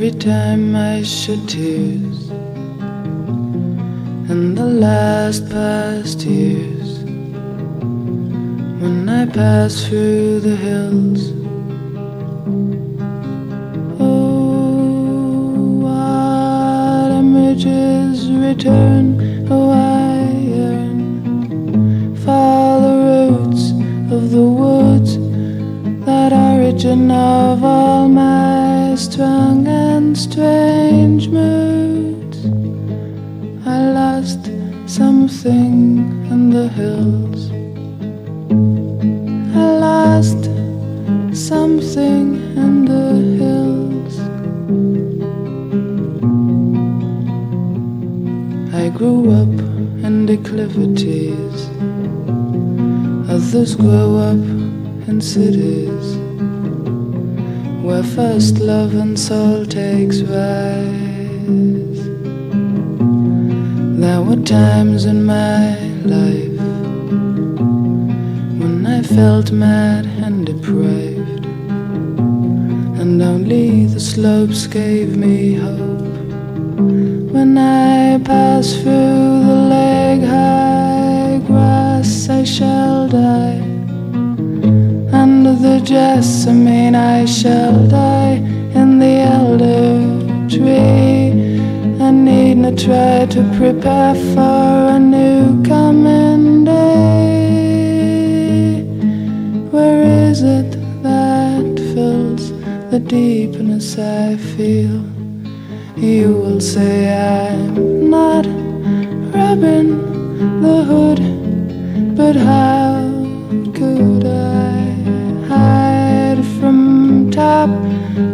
every time I shed tears in the last past years, when I pass through the hills. Oh, what images return, oh, I yearn for the roots of the woods, that origin of all my strong and strange moods. I lost something in the hills. I lost something in the hills. I grew up in declivities, others grow up in cities, where first love and soul takes rise. There were times in my life when I felt mad and depraved, and only the slopes gave me hope. When I pass through the leg-high grass, I shall die. Under the jessamine I shall die. In the elder tree I need not try to prepare for a new coming day. Where is it that fills the deepness I feel? You will say I'm not Robin the Hood, but how could I hide from top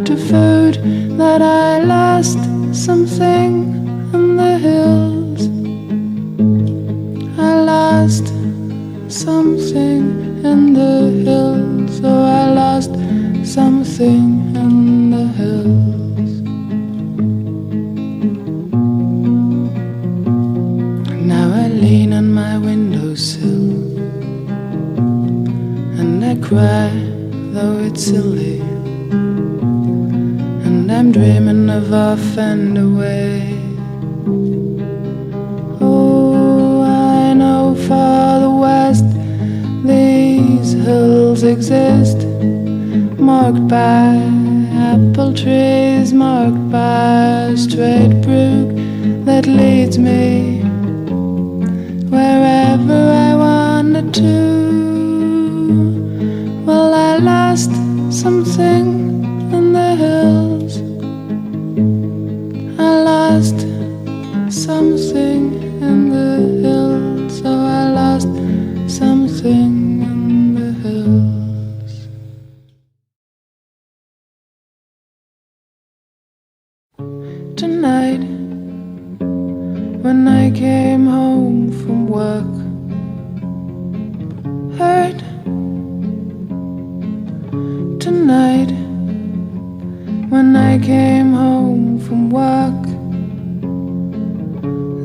to food that I lost something in the hills? I lost something in the hills. Oh, I lost something in the hills. Now I lean on my windowsill and I cry, though it's silly, and I'm dreaming of off and away. Oh, I know far the west these hills exist, marked by apple trees, marked by a straight brook that leads me wherever I wanted to. Well, I lost something in the hills. I lost something in the hills. Oh, I lost something in the hills. Tonight, when I came home from work, hurt. Tonight, when I came home from work,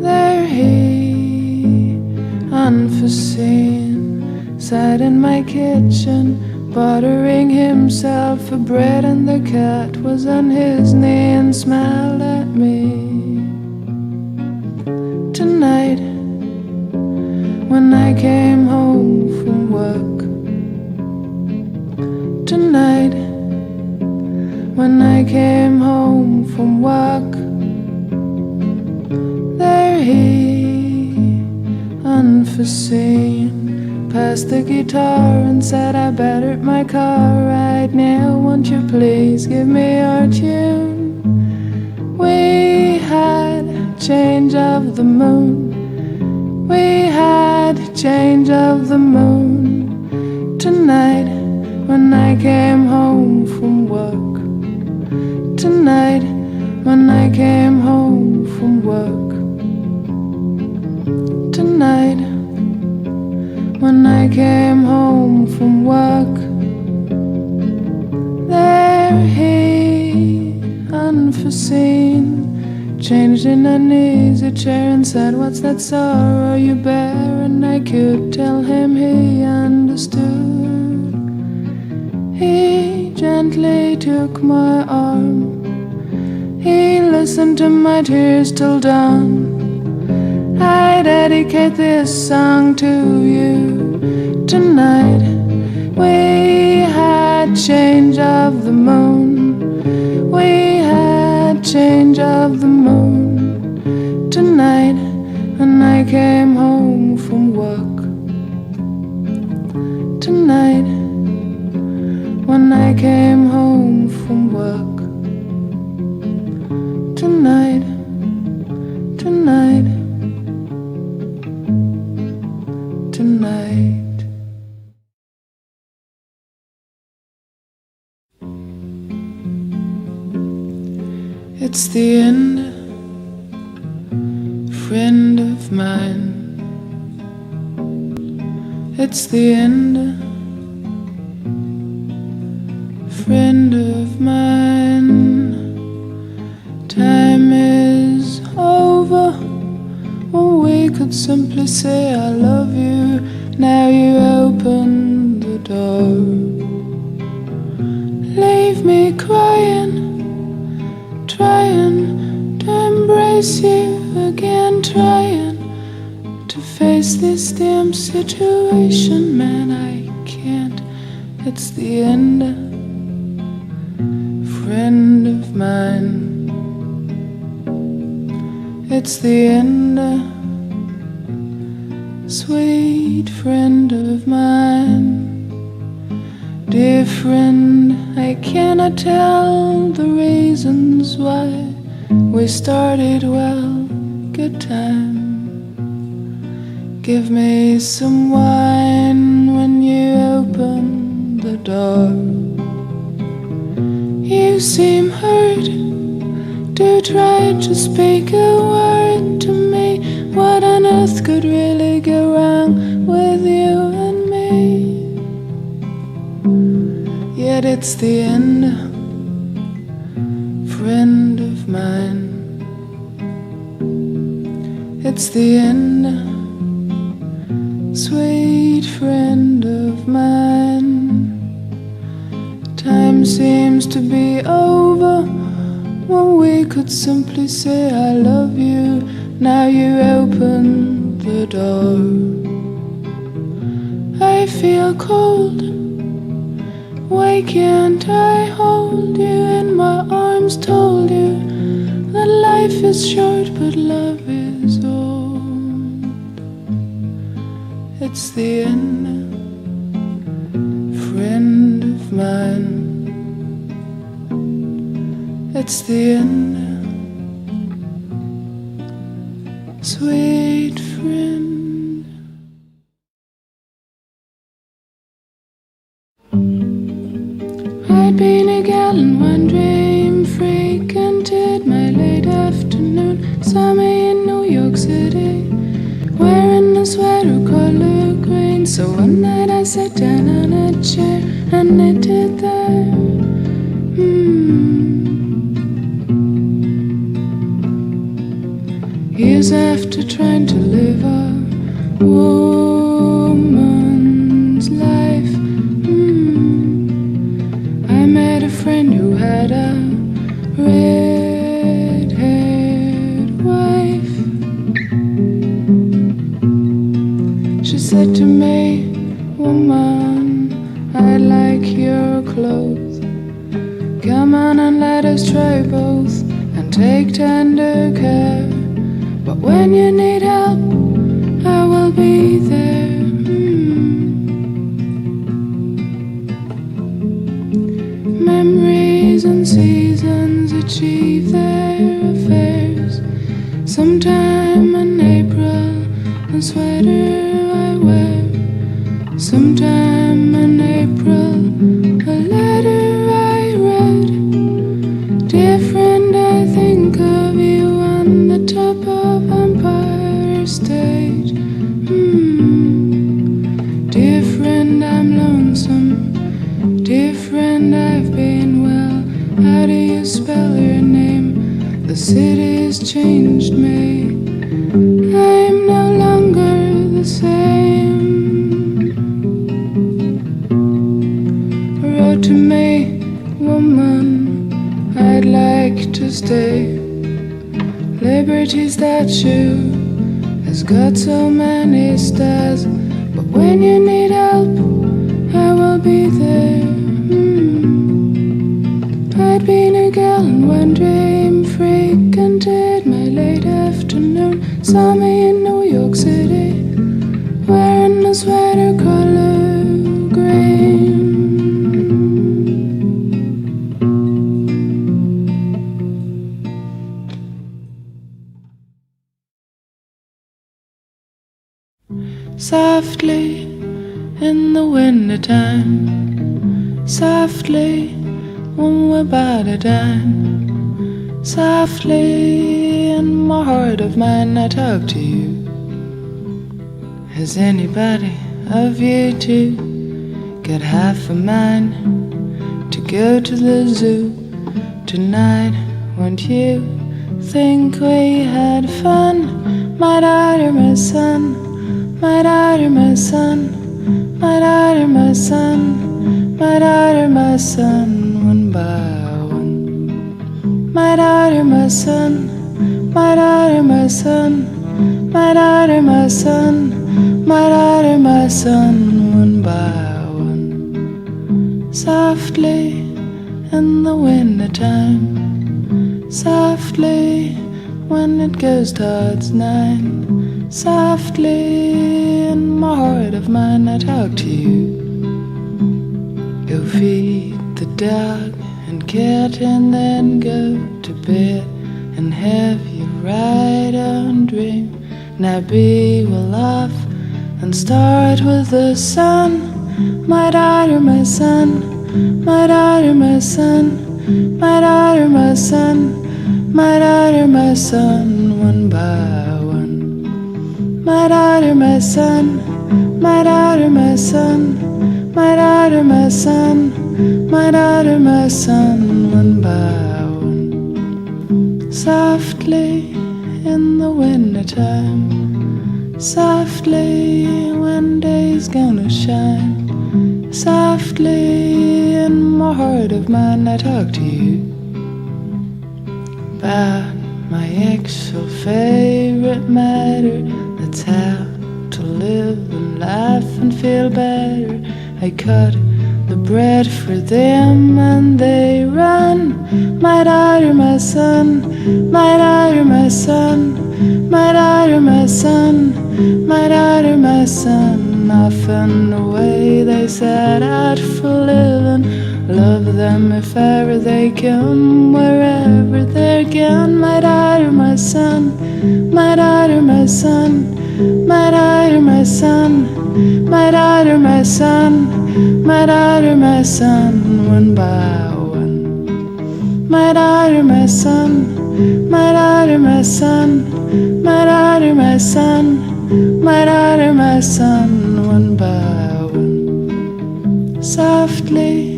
there he, unforeseen, sat in my kitchen, buttering himself a bread, and the cat was on his knee and smiled at me. Tonight, when I came home from work, tonight, when I came home from work, there he, unforeseen, passed the guitar and said, I battered my car right now, won't you please give me your tune? We had change of the moon, we had change of the moon. Tonight, when I came home from work, tonight, when I came home from work, tonight, when I came home from work, there he, unforeseen, changed in an easy chair and said, what's that sorrow you bear? And I could tell him he understood. He gently took my arm, He listened to my tears till dawn. I dedicate this song to you. Tonight we had change of the moon. We had change of the moon. Tonight when I came home from work. Tonight when I came home from work. Tonight, tonight, tonight. It's the end, friend of mine. It's the end, friend of mine. Time is over. Well, we could simply say I love you. Now you open the door. Leave me crying, trying to embrace you again, trying to face this damn situation. Man, I can't. It's the end, friend of mine. It's the end, sweet friend of mine. Dear friend, I cannot tell the reasons why we started well. Good time. Give me some wine when you open the door. You seem hurt. Do try to speak a word to me. What on earth could really go wrong with you and me? Yet it's the end, friend of mine. It's the end, sweet friend of mine. Time seems to be over. Well, we could simply say I love you. Now you open the door. I feel cold. Why can't I hold you in my arms? Told you that life is short but love is old. It's the end, friend of mine. It's the end, sweet friend. I'd been a gal in one dream, frequented my late afternoon. Saw me in New York City, wearing a sweater color green. So one night I sat down on a chair and knitted there. Years after trying to live a woman's life, I met a friend who had a red-haired wife. She said to me, woman, I like your clothes. Come on and let us try both and take tender care. But when you need help, I will be there. Memories and seasons achieve their affairs. Sometime in April, a sweater I wear. Sometime in April, a letter I read. Dear friend, I think of you on the top of Empire State. Dear friend, I'm lonesome. Dear friend, I've been well. How do you spell your name? The city's changed me. I'm no longer the same. Wrote to me, woman, I'd like to Tuesday. Liberty statue has got so many stars, but when you need help, I will be there. I'd been a girl in one dream, frequented my late afternoon. Saw me in New York City, wearing a sweater color green. Softly in the wintertime, softly when we're about to dine, softly in my heart of mine I talk to you. Has anybody of you two got half a mind to go to the zoo tonight? Won't you think we had fun? My daughter, my son, my daughter, my son, my daughter, my son, my daughter, my son, one by one. My daughter, my son, my daughter, my son, my daughter, my son, my daughter, my son, one by one. Softly in the wintertime, softly when it goes towards 9, softly in my heart of mine I talk to you. Go feed the dog and cat and then go to bed and have your right on dream. Now be well off and start with the sun. My daughter, my son, my daughter, my son, my daughter, my son, my daughter, my son, one by one. My daughter, my son, my daughter, my son, my daughter, my son, my daughter, my son, one by one. Softly in the wintertime, softly when day's gonna shine, softly in my heart of mine I talk to you about my actual favorite matter. That's how to live and laugh and feel better. I cut the bread for them and they run. My daughter, my son, my daughter, my son, my daughter, my son, my daughter, my son. Off and away they set out for living. Love them if ever they come, wherever they're gone. My daughter, my son, my daughter, my son, my daughter, my son, my daughter, my son, my daughter, my son, one by one. My daughter, my son, my daughter, my son, my daughter, my son, my daughter, my son, one by one. Softly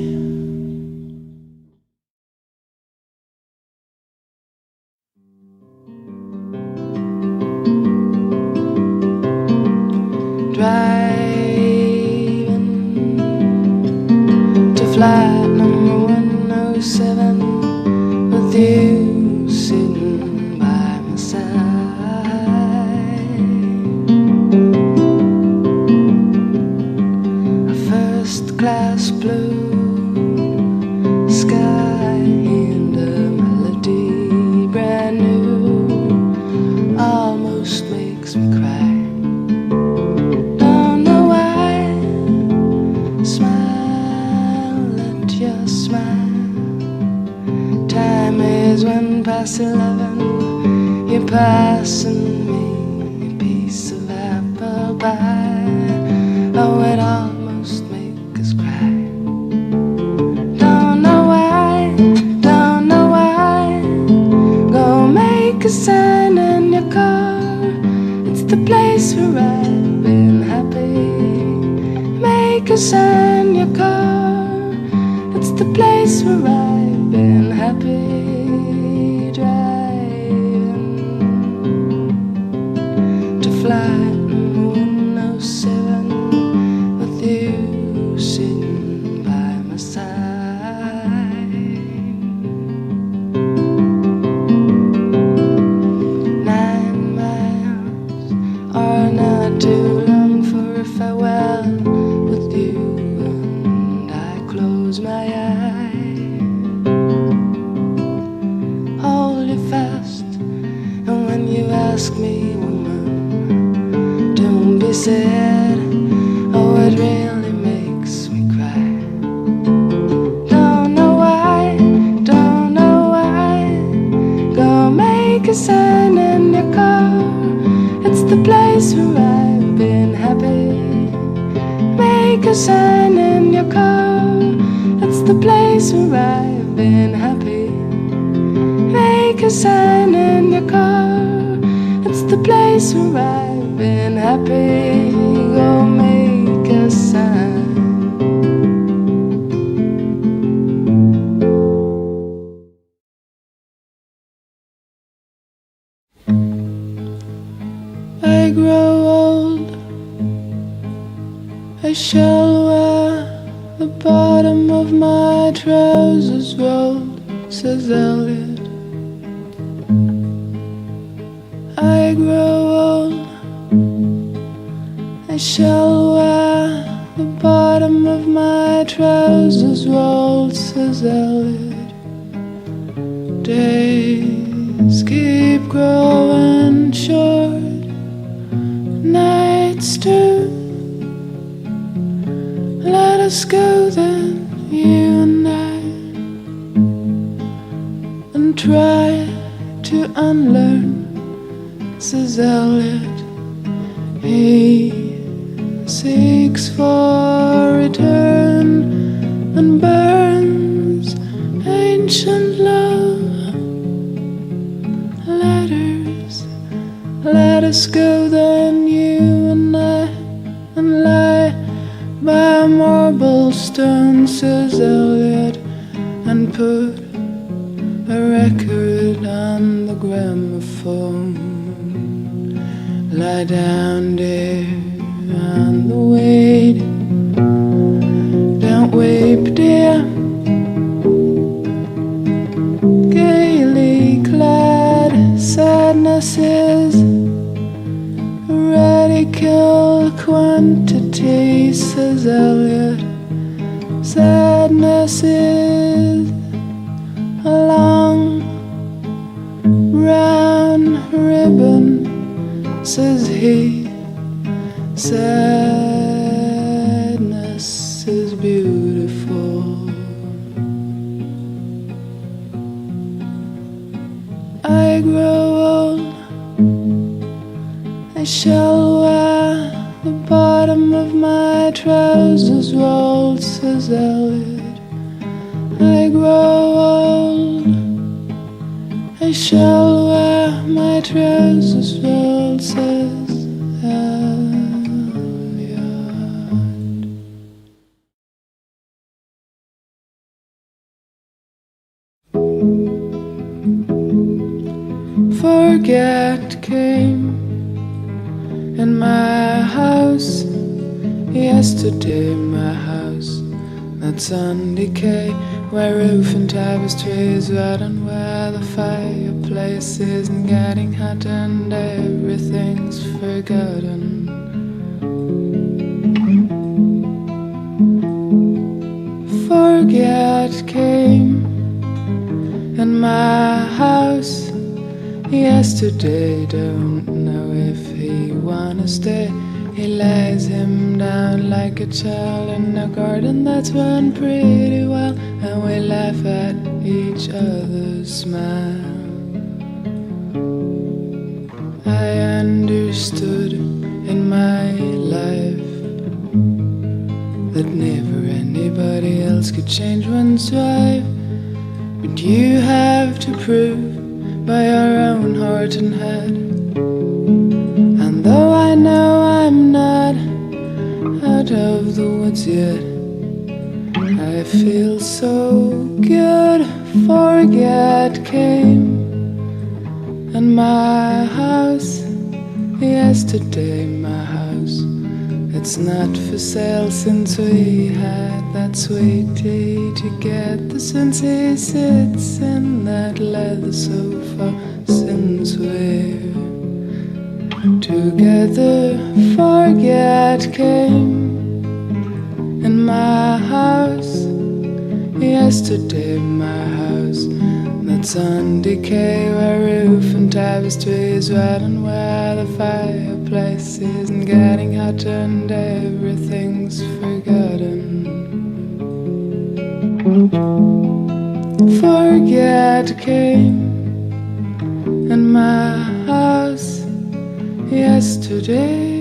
driving to flight number 107 with you sitting by my side. A first class blue sky and a melody brand new almost makes me cry. When past 11, you're passing me a piece of apple pie. Oh, it almost makes us cry. Don't know why, don't know why. Go make a sign in your car. It's the place where I've been happy. Make a sign in your car. It's the place where I've been happy. Flight 107 with you sitting by my side. ask me, woman, don't be sad. Oh, it really makes me cry. Don't know why, don't know why. Go make a sign in your car. It's the place where I've been happy. Make a sign in your car. It's the place where I've been happy. Make a sign in your car. It's the place where I've been happy. Go make a sign. I grow old, I shall wear the bottom of my trousers rolled, says Elliott. I grow old, I shall wear the bottom of my trousers rolled, says Elliott. Days keep growing short, nights too. Let us go then, you and I, and try to unlearn, says Elliott. He seeks for return and burns ancient love letters. Let us go then, you and I, and lie by a marble stone, says Elliott, and put a record on the gramophone. Lie down, dear, on the weight. Don't weep, dear. Gaily clad sadness is a radical quantity, says Elliott. Sadness is a long brown ribbon, says he. Sadness is beautiful. I grow old, I shall wear the bottom of my trousers rolled, says Elliott. I grow old, I shall wear my trousers rolled, says Elliott. Foregett came in my house yesterday, my house that's on decay, where roof and tapestries rot and where the fireplace isn't getting hot and everything's forgotten. Foregett came in my house yesterday, don't know if he wanna stay. He lays him down like a child in a garden that's run pretty well, and we laugh at each other's smile. I understood in my life that never anybody else could change one's life, but you have to prove by your own heart and head. And though I know I'm not out of the woods yet, I feel so good. Foregett came in my house yesterday, my house. It's not for sale since we had that sweet tea together, since he sits in that leather sofa, since we're together. Foregett came in my house yesterday, my house. That It's on decay where roof and tapestry is red, and where the fireplace isn't getting hotter and everything's forgotten. Foregett came in my house yesterday.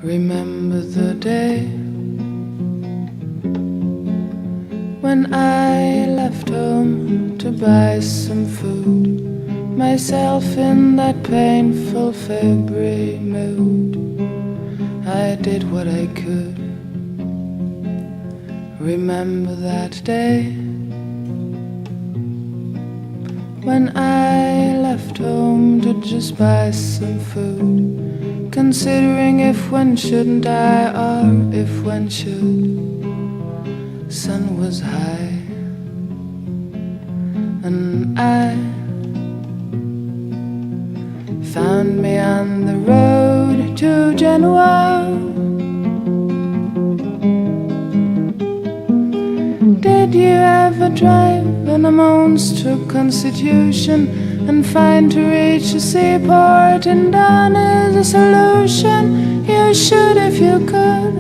Remember the day when I left home to buy some food, myself in that painful February mood. I did what I could. Remember that day when I left home to just buy some food, considering if when shouldn't I, or if when should. Sun was high and I found me on the road to Genoa. Did you ever drive in a monster constitution and find to reach a seaport and done is a solution? You should if you could.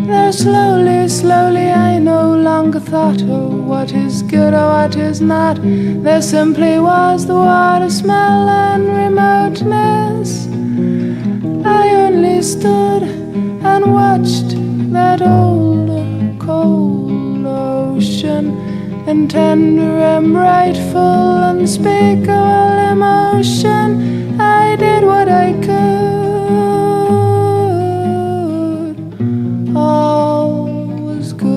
There slowly, slowly I no longer thought, oh, what is good or what is not. There simply was the water smell and remoteness. I only stood and watched that old cold ocean in tender and rightful unspeakable emotion. I did what I could. All was good.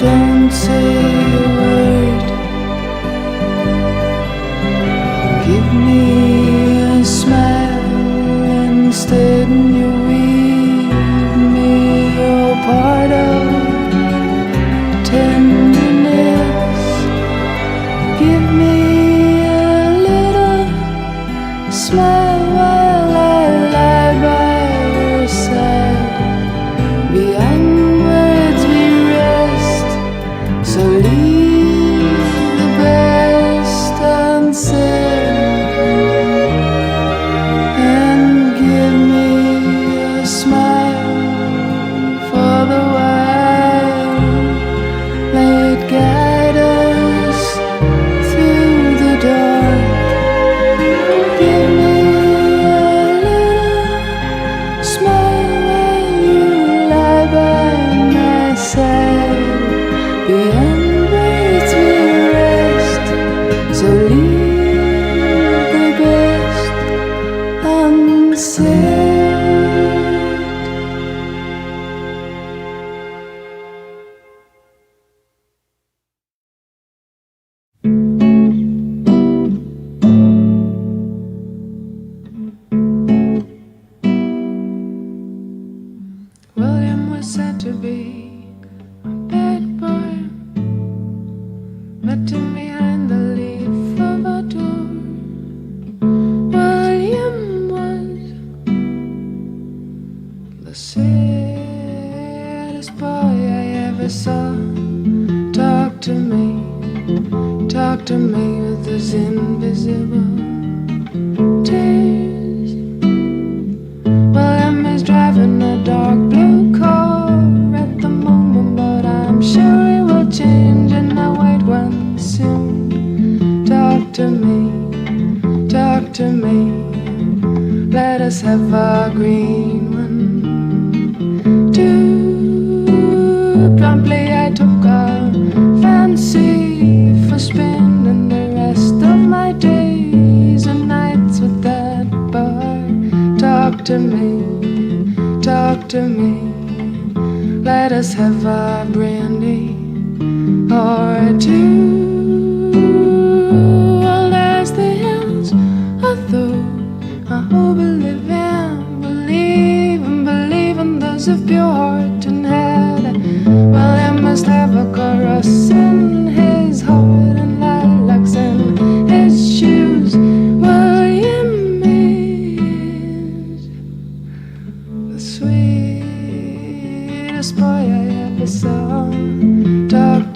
Don't say a word. Give me a smile instead, and you weave me your part of tenderness. Give me a little smile while I lie by your side. Beyond words we rest, so leave the best unsaid, and give me a smile for the while. May it guide us through the dark. Give me a little smile while you lie by my side. Beyond words we rest, so leave the best unsaid. William was said to be a bad boy. Met him behind the leaf of a door. William was the saddest boy I ever saw. Talk to me with his invisible tears. William is driving a dark blue car at the moment, but I'm sure it will change in the white one soon. Talk to me, let us have a green one. Too promptly I took a fancy for spending the rest of my days and nights with that boy. Talk to me, let us have a brandy or two. Old as the hills, although I hope I live and believe in those of pure heart and head. Well, I must have a chorus in his heart and lilacs in his shoes. William is the sweetest boy I ever saw. Talk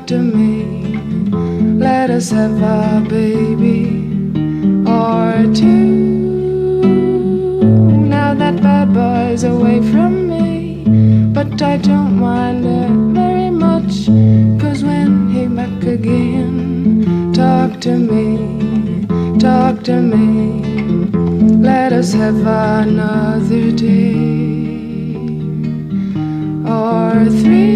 to me, let us have a baby or two. Now that bad boy's away from me, but I don't mind it very much, 'cause when he back again, talk to me, let us have another day or three.